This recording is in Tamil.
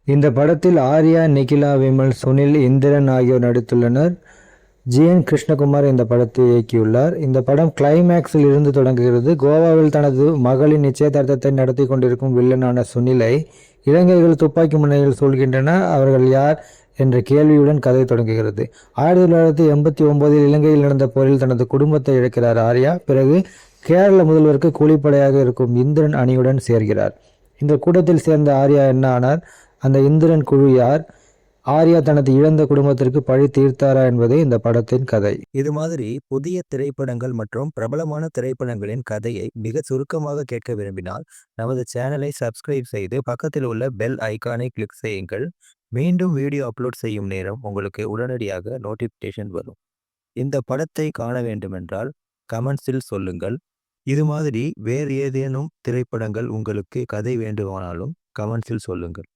இந்த படத்தில் ஆர்யா, நிகிலா விமல், சுனில், இந்திரன் ஆகியோர் நடித்துள்ளனர். ஜி.என். கிருஷ்ணகுமார் இந்த படத்தை இயக்கியுள்ளார். இந்த படம் கிளைமேக்ஸில் இருந்து தொடங்குகிறது. கோவாவில் தனது மகளின் நிச்சயதார்த்தத்தை நடத்தி கொண்டிருக்கும் வில்லனான சுனிலை இளைஞர்கள் துப்பாக்கி முனையில் சொல்கின்றனர். அவர்கள் யார் என்ற கேள்வியுடன் கதை தொடங்குகிறது. 1989 இலங்கையில் நடந்த போரில் தனது குடும்பத்தை இழக்கிறார் ஆர்யா. பிறகு கேரள முதல்வருக்கு கூலிப்படையாக இருக்கும் இந்திரன் அணியுடன் சேர்கிறார். இந்த கூட்டத்தில் சேர்ந்த ஆர்யா என்ன ஆனார்? அந்த இந்திரன் குழு யார்? ஆர்யா தனது இழந்த குடும்பத்திற்கு பழி தீர்த்தாரா என்பதே இந்த படத்தின் கதை. இது மாதிரி புதிய திரைப்படங்கள் மற்றும் பிரபலமான திரைப்படங்களின் கதையை மிக சுருக்கமாக கேட்க விரும்பினால் நமது சேனலை சப்ஸ்கிரைப் செய்து பக்கத்தில் உள்ள பெல் ஐகானை கிளிக் செய்யுங்கள். மீண்டும் வீடியோ அப்லோட் செய்யும் நேரம் உங்களுக்கு உடனடியாக நோட்டிஃபிகேஷன் வரும். இந்த படத்தை காண வேண்டுமென்றால் கமெண்ட்ஸில் சொல்லுங்கள். இது மாதிரி வேறு ஏதேனும் திரைப்படங்கள் உங்களுக்கு கதை வேண்டுமானாலும் கமெண்ட்ஸில் சொல்லுங்கள்.